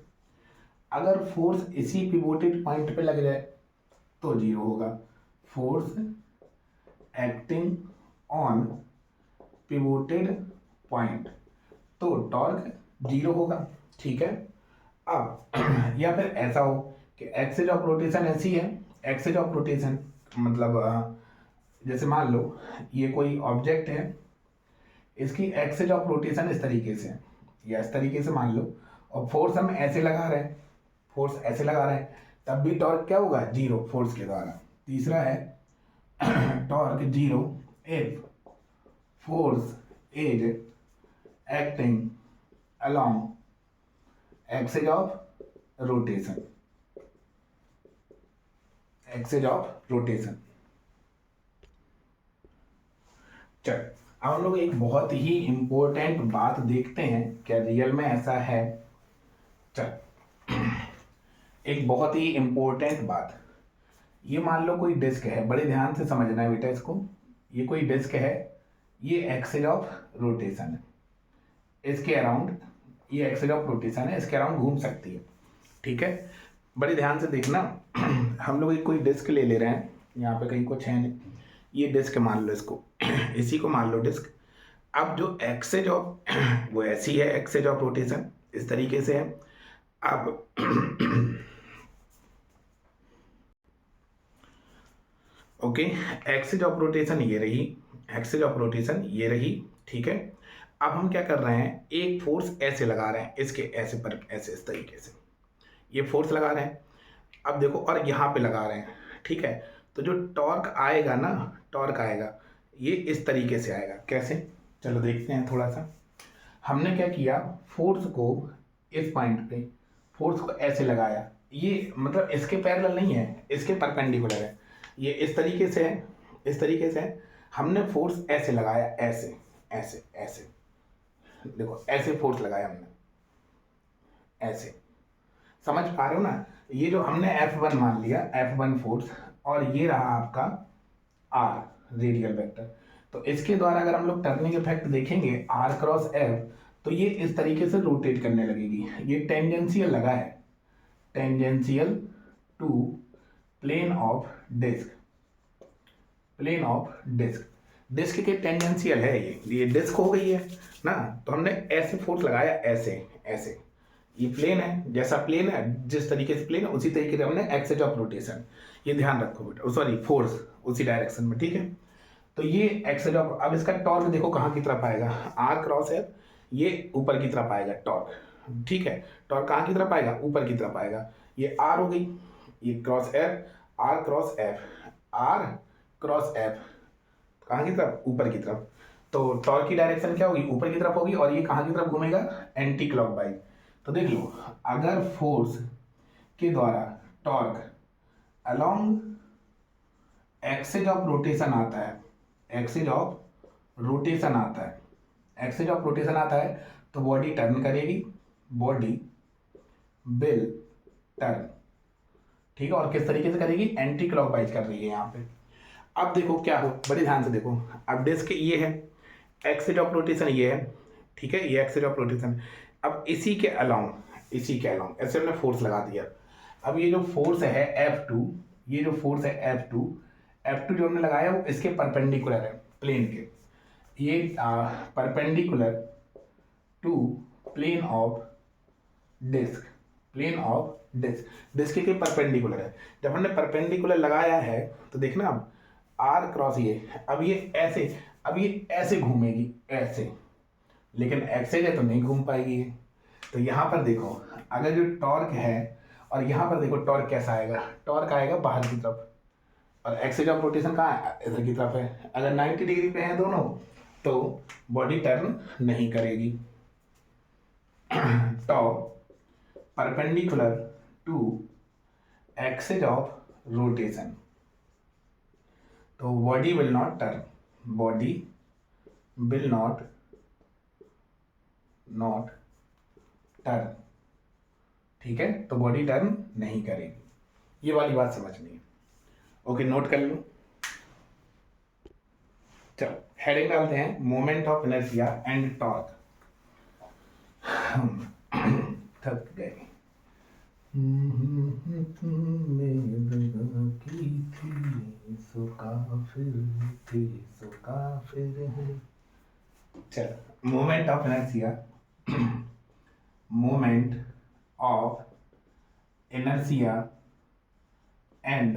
अगर फोर्स इसी पिवोटेड पॉइंट पे लग जाए तो जीरो होगा। Force acting on pivoted point, तो टॉर्क जीरो होगा। ठीक है। अब या फिर ऐसा हो कि एक्सिस ऑफ रोटेशन ऐसी है, एक्सिस ऑफ रोटेशन मतलब जैसे मान लो ये कोई ऑब्जेक्ट है, इसकी एक्सिस ऑफ रोटेशन इस तरीके से, या इस तरीके से मान लो, और फोर्स हम ऐसे लगा रहे हैं, फोर्स ऐसे लगा रहे हैं, तब भी टॉर्क क्या होगा, जीरो, फोर्स के द्वारा। तीसरा है torque zero if force is acting along axes of rotation, axes of rotation. चल अब हम लोग एक बहुत ही इंपॉर्टेंट बात देखते हैं, क्या रियल में ऐसा है। चल एक बहुत ही इंपॉर्टेंट बात, ये मान लो कोई डिस्क है, बड़े ध्यान से समझना है बेटा इसको। ये कोई डिस्क है, ये एक्सेज ऑफ रोटेशन है, इसके अराउंड, ये एक्सेज ऑफ रोटेशन है, इसके अराउंड घूम सकती है। ठीक है, बड़े ध्यान से देखना। हम लोग एक कोई डिस्क ले रहे हैं, यहाँ पे कहीं कुछ है नहीं, ये डिस्क मान लो इसको, इसी को मान लो डिस्क। अब जो एक्सेज ऑफ वो ऐसी है, एक्सेज ऑफ रोटेशन इस तरीके से है। अब ओके, एक्सेज ऑफ रोटेशन ये रही, एक्सेज ऑफ रोटेशन ये रही। ठीक है, अब हम क्या कर रहे हैं, एक फोर्स ऐसे लगा रहे हैं, इसके ऐसे पर, ऐसे इस तरीके से ये फोर्स लगा रहे हैं। अब देखो, और यहाँ पे लगा रहे हैं। ठीक है, तो जो टॉर्क आएगा ना, टॉर्क आएगा ये इस तरीके से आएगा। कैसे, चलो देखते हैं थोड़ा सा। हमने क्या किया, फोर्स को इस पॉइंट पे, फोर्स को ऐसे लगाया, ये मतलब इसके पैरेलल नहीं है, इसके परपेंडिकुलर है, ये इस तरीके से है, इस तरीके से है। हमने फोर्स ऐसे लगाया, ऐसे ऐसे ऐसे, देखो ऐसे फोर्स लगाया हमने, ऐसे, समझ पा रहे हो ना। ये जो हमने F1 मान लिया, F1 फोर्स, और ये रहा आपका R रेडियल वेक्टर। तो इसके द्वारा अगर हम लोग टर्निंग इफेक्ट देखेंगे R क्रॉस F, तो ये इस तरीके से रोटेट करने लगेगी। ये टेंजेंशियल लगा है, tangential to plane of disc, plane of disc, disc के टेंजेंशियल है ये डिस्क हो गई है ना। तो हमने ऐसे फोर्स लगाया, ऐसे ऐसे, ये प्लेन है, जैसा प्लेन है, जिस तरीके से प्लेन है उसी तरीके से हमने एक्सेज ऑफ रोटेशन, ये ध्यान रखो बेटा, सॉरी फोर्स उसी डायरेक्शन में। ठीक है, तो ये एक्सेज ऑफ, अब इसका टॉर्क देखो कहाँ की तरफ आएगा, आर क्रॉस एफ, ये ऊपर की तरफ आएगा टॉर्क। ठीक है, टॉर्क कहाँ की तरफ आएगा, ऊपर की तरफ आएगा। ये आर हो गई, ये cross f, r cross f, r cross f, कहाँ की तरफ, ऊपर की तरफ। तो टॉर्क की डायरेक्शन क्या होगी, ऊपर की तरफ होगी, और ये कहाँ की तरफ घूमेगा, एंटी क्लॉकवाइज। तो देख लो, अगर फोर्स के द्वारा torque along axes of rotation आता है, एक्सेज ऑफ रोटेशन आता है, एक्सेज ऑफ रोटेशन आता है, तो बॉडी टर्न करेगी, बॉडी विल टर्न। ठीक है, और किस तरीके से करेगी, एंटी क्लॉकवाइज कर रही है यहाँ पे। अब देखो क्या हो, बड़े ध्यान से देखो, अब डिस्क ये है, एक्सेज ऑफ रोटेशन ये है। ठीक है, ये एक्सेज ऑफ रोटेशन। अब इसी के अलाउंग, इसी के अलाउंग ऐसे हमने फोर्स लगा दिया। अब ये जो फोर्स है F2, ये जो फोर्स है F2, F2 जो हमने लगाया वो इसके परपेंडिकुलर है, प्लेन के, ये perpendicular to plane of disc, plane of disc, disc के परपेंडिकुलर है। जब हमने परपेंडिकुलर लगाया है तो देखना, अब आर क्रॉस ये, अब ये ऐसे, अब ये ऐसे घूमेगी ऐसे, लेकिन एक्सेज है तो नहीं घूम पाएगी ये। तो यहाँ पर देखो, अगर जो टॉर्क है, और यहाँ पर देखो टॉर्क कैसा आएगा, टॉर्क आएगा बाहर की तरफ, और एक्सेज ऑफ रोटेशन कहाँ है, इधर की तरफ है। अगर 90 डिग्री पे हैं दोनों, तो बॉडी टर्न नहीं करेगी। Torque perpendicular to axes of rotation, तो body will not turn, body will not turn. ठीक है, तो बॉडी टर्न नहीं करेगी, ये वाली बात समझनी है। ओके, नोट कर लो। चलो हेडिंग डालते हैं, moment of inertia and torque. थक गए। चलो, moment of inertia, moment of inertia and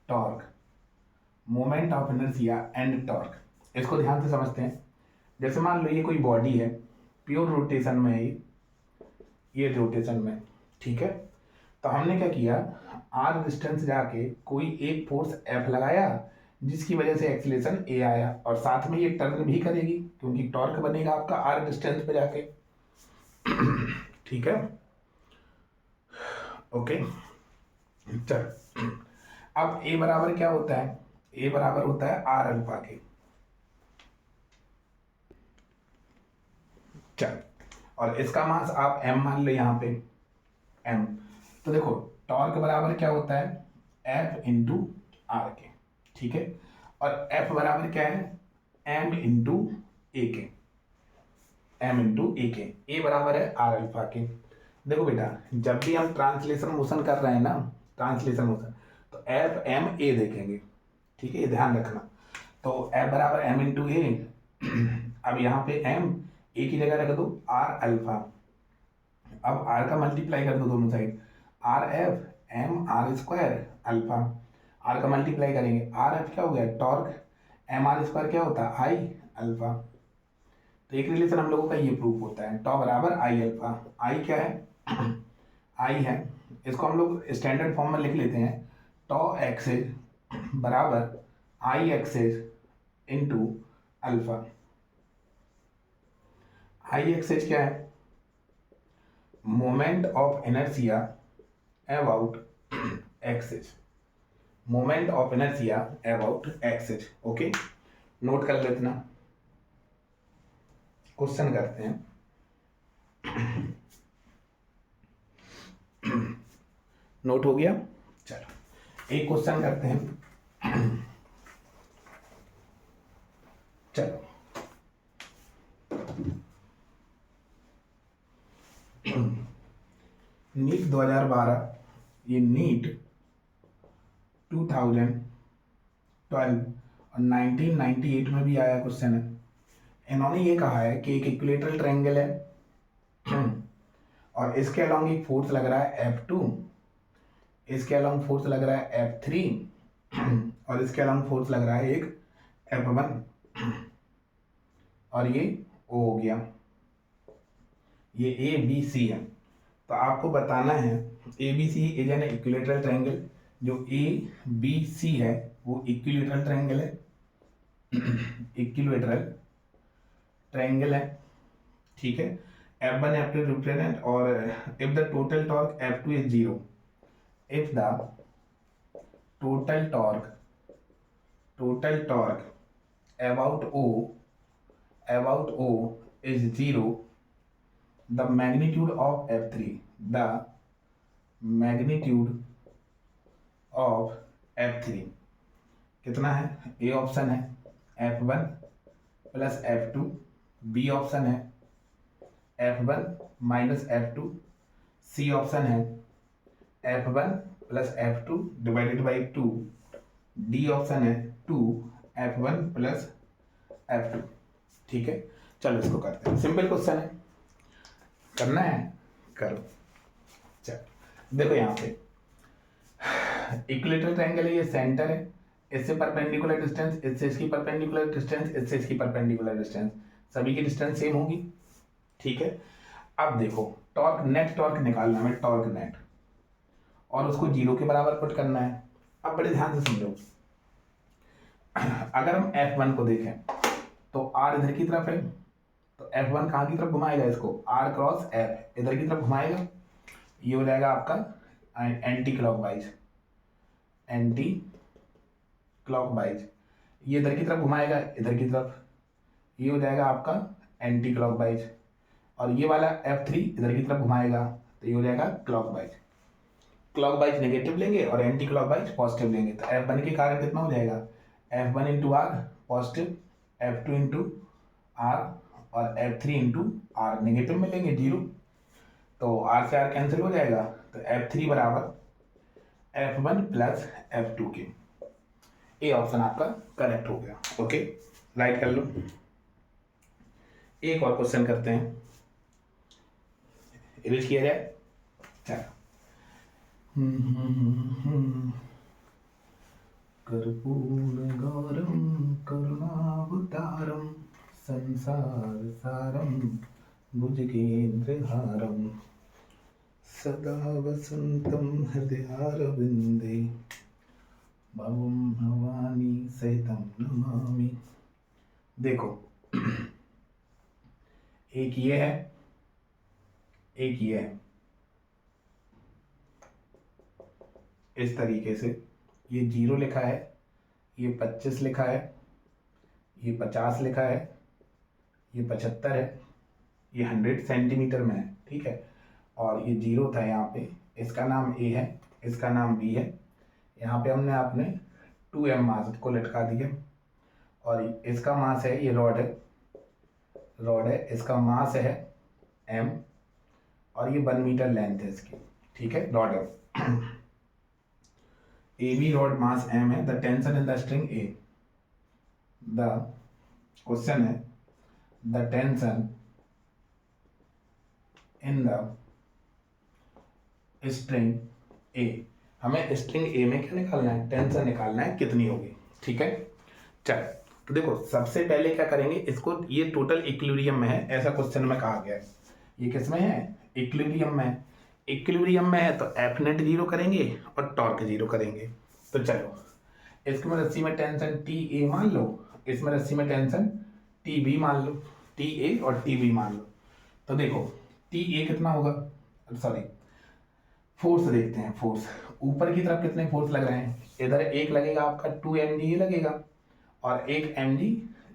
torque, moment of inertia and torque, इसको ध्यान से समझते हैं। जैसे मान लो ये कोई बॉडी है, प्योर रोटेशन में है ये रोटेशन में। ठीक है, तो हमने क्या किया, आर डिस्टेंस जाके कोई एक फोर्स F लगाया, जिसकी वजह से एक्सीलरेशन A आया, और साथ में ये टर्न भी करेगी क्योंकि टॉर्क बनेगा आपका आर डिस्टेंस पे जाके। ठीक है, ओके, चल अब ए बराबर क्या होता है, ए बराबर होता है आर अल्फा के। चल, और इसका मास आप m मान लो यहाँ पे m। तो देखो टॉर्क बराबर क्या होता है F इंटू आर के, ठीक है। और F बराबर क्या है m इंटू ए के, m इंटू ए के, ए बराबर है आर अल्फा के। देखो बेटा जब भी हम ट्रांसलेशन मोशन कर रहे हैं ना, ट्रांसलेशन मोशन, तो एफ एम ए देखेंगे, ठीक है, ये ध्यान रखना। तो एफ बराबर एम इंटू ए, अब यहाँ पे एम, ए की जगह रख दो आर अल्फा, अब आर का मल्टीप्लाई कर दो दोनों side, r f m r square alpha, r का मल्टीप्लाई करेंगे, आर एफ क्या हो गया टॉर्क, एम आर स्क्वायर क्या होता है आई अल्फा। तो एक रिलेशन हम लोगों का ये प्रूफ होता है, टॉ बराबर आई अल्फा, आई क्या है आई है, इसको हम लोग स्टैंडर्ड फॉर्म में लिख लेते हैं, टॉ एक्सेज बराबर I axis into alpha. I axis क्या है moment of inertia about axis, moment of inertia about axis. Okay, note कर लेते ना, क्वेश्चन करते हैं। नोट हो गया, चलो एक क्वेश्चन करते हैं। चलो नीट 2012, ये नीट 2012 और 1998 में भी आया क्वेश्चन है। इन्होंने ये कहा है कि एक इक्विलेटरल ट्रायंगल है और इसके अलॉन्ग एक फोर्स लग रहा है F2, इसके अलॉन्ग फोर्स लग रहा है F3 और इसके अलॉन्ग फोर्स लग रहा है एक F1 और ये O हो गया, ये ए बी सी है। तो आपको बताना है A B C is an equilateral triangle, जो ए बी सी है वो इक्विलेटरल ट्रायंगल है, इक्विलेटरल ट्रायंगल है, ठीक है। F1 F2 रिप्रेजेंट, और if the total torque F2 is 0, if the total torque about O is 0, the magnitude of F3 कितना है, ए ऑप्शन है F1 plus F2, B option है F1 minus F2, C option है F1 plus F2 divided by 2, D option है 2 F1 plus F2, ठीक है। चलो इसको करते हैं, सिंपल क्वेश्चन है, करना है करो। चलो देखो यहाँ पे इक्विलेटरल ट्रायंगल है, ये सेंटर है, इससे परपेंडिकुलर डिस्टेंस, इससे इसकी परपेंडिकुलर डिस्टेंस, इससे इसकी परपेंडिकुलर डिस्टेंस, सभी की डिस्टेंस सेम होगी, ठीक है। अब देखो टॉर्क, नेट टॉर्क निकालना है, टॉर्क नेट, और उसको 0 के बराबर पुट करना है। अब बड़े ध्यान से समझो, अगर हम F1 को देखें तो R इधर की तरफ है, तो F1 कहाँ की तरफ घुमाएगा इसको, R क्रॉस F इधर की तरफ घुमाएगा, ये हो जाएगा आपका एंटी क्लॉकवाइज, एंटी क्लॉकवाइज, ये इधर की तरफ घुमाएगा इधर की तरफ, ये हो जाएगा आपका एंटी क्लॉकवाइज, और ये वाला F3 इधर की तरफ घुमाएगा तो ये हो जाएगा क्लॉकवाइज। क्लॉकवाइज नेगेटिव लेंगे और एंटी क्लॉकवाइज पॉजिटिव लेंगे, तो F1 के कारण कितना हो जाएगा F1 into R positive, F2 into R और F3 इंटू आर नेगेटिव में लेंगे 0, तो R से R कैंसिल हो जाएगा, तो F3 बराबर F1 प्लस F2 के, ए ऑप्शन आपका करेक्ट हो गया। ओके, राइट कर लो। एक और क्वेश्चन करते हैं, इरेज किया जाए, चलो। कर्पूरगौरं करुणावतारं संसार सारं भुजगेन्द्रहारं सदा वसन्तं हृदयारविन्दे भवं भवानी सहितं नमामि। देखो एक ये है, एक ये है, इस तरीके से, ये 0 लिखा है, ये 25 लिखा है, ये 50 लिखा है, ये 75 है, ये 100 सेंटीमीटर में है, ठीक है। और ये 0 था यहाँ पे, इसका नाम ए है, इसका नाम बी है। यहाँ पे हमने आपने 2m मास को लटका दिया, और इसका मास है, ये रॉड है, इसका मास है m, और ये 1 मीटर लेंथ है इसकी, ठीक है, रॉड है। AB रॉड मास m है, the tension in the string A, the question है the tension in the string A, हमें स्ट्रिंग A में क्या निकालना है, टेंशन निकालना है कितनी होगी, ठीक है। चल, तो देखो सबसे पहले क्या करेंगे, इसको, ये टोटल इक्विलिब्रियम में है, ऐसा क्वेश्चन में कहा गया है। ये किस में है, इक्विलिब्रियम में है। इक्विलिब्रियम में है तो एफ नेट 0 करेंगे और टॉर्क 0 करेंगे। तो चलो, इसमें रस्सी में टेंशन टी ए मान लो, इसमें रस्सी में टेंशन टी बी मान लो, टी ए और टी बी मान लो। तो देखो टी ए कितना होगा, सॉरी फोर्स देखते हैं, फोर्स ऊपर की तरफ कितने फोर्स लग रहे हैं, इधर एक लगेगा आपका 2mg ये लगेगा, और एक mg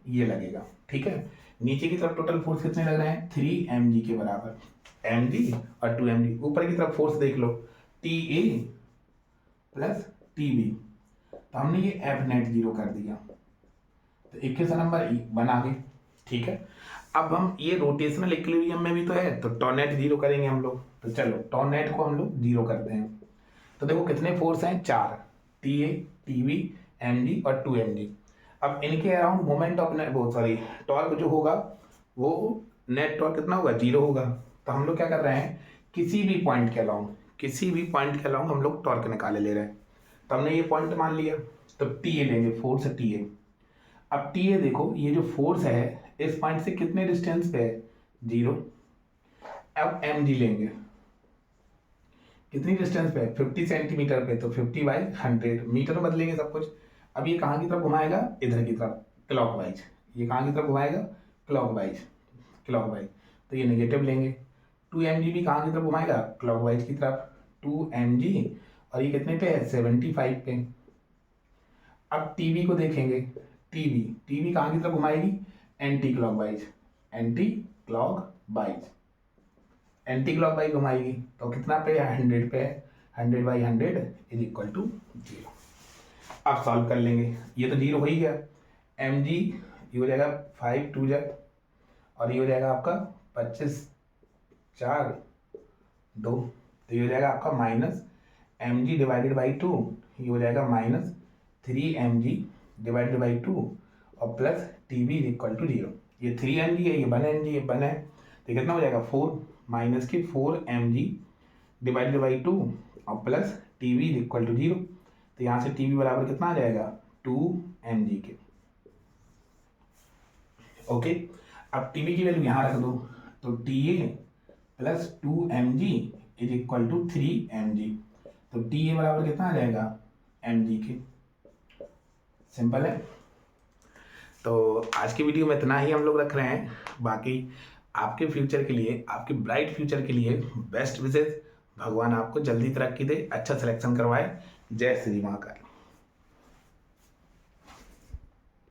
ये लगेगा, ठीक है। नीचे की तरफ टोटल फोर्स कितने लग रहे हैं, 3mg के बराबर, mg और 2mg। ऊपर की तरफ फोर्स देख लो, TA प्लस TB, तो हमने ये F नेट 0 कर दिया, तो 21 नंबर बना गए, ठीक है। अब हम ये रोटेशनल इक्विलिब्रियम में भी तो है, तो टॉ नेट 0 करेंगे हम लोग। तो चलो टॉ नेट को हम लोग 0 करते हैं। तो देखो कितने फोर्स हैं, 4, TA, TB, mg और 2mg। अब इनके अराउंड मोमेंट ऑफ वो सॉरी टॉर्क जो होगा वो नेट टॉर्क कितना होगा, 0 होगा। तो हम लोग क्या कर रहे हैं, किसी भी पॉइंट के अलाउंग हम लोग टॉर्क निकाले ले रहे हैं। तो हमने ये पॉइंट मान लिया, तो TA लेंगे, फोर्स TA। अब TA देखो, ये जो फोर्स है इस पॉइंट से कितने डिस्टेंस पे है, 0। अब mg लेंगे, कितनी डिस्टेंस पे है, 50 सेंटीमीटर पे, तो 50/100 मीटर में बदलेंगे सब कुछ। अब ये कहाँ की तरफ घुमाएगा, इधर की तरफ, क्लॉकवाइज। ये कहाँ की तरफ घुमाएगा, क्लॉकवाइज। तो ये नेगेटिव लेंगे। 2mg भी कहाँ की तरफ घुमाएगा, क्लॉकवाइज की तरफ, 2mg, और ये कितने पे है, 75 पे। अब TB को देखेंगे, TB कहाँ की तरफ घुमाएगी, एंटी क्लॉकवाइज घुमाएगी, तो कितना पे है, 100 पे है, 100/100 = 0। अब सॉल्व कर लेंगे, ये तो 0 हो ही गया, mg ये हो जाएगा 5 2 जा, और ये हो जाएगा आपका 25 4 2, तो ये हो जाएगा आपका -mg/2, ये हो जाएगा -3mg/2 और प्लस TB = 0। ये 3mg है, ये 1mg है, 1 है, तो कितना हो जाएगा 4 -4mg/2 और प्लस TB = 0। तो यहाँ से TB बराबर कितना आ जाएगा, 2mg के, ओके। अब TB की वैल्यू यहाँ रख दो, तो TA प्लस 2mg = 3mg, तो TA बराबर कितना आ जाएगा, mg के, सिंपल है। तो आज की वीडियो में इतना ही हम लोग रख रहे हैं। बाकी आपके फ्यूचर के लिए, आपके ब्राइट फ्यूचर के लिए बेस्ट विशेष, भगवान आपको जल्दी तरक्की दे, अच्छा सिलेक्शन करवाए। जय श्री महाकाल।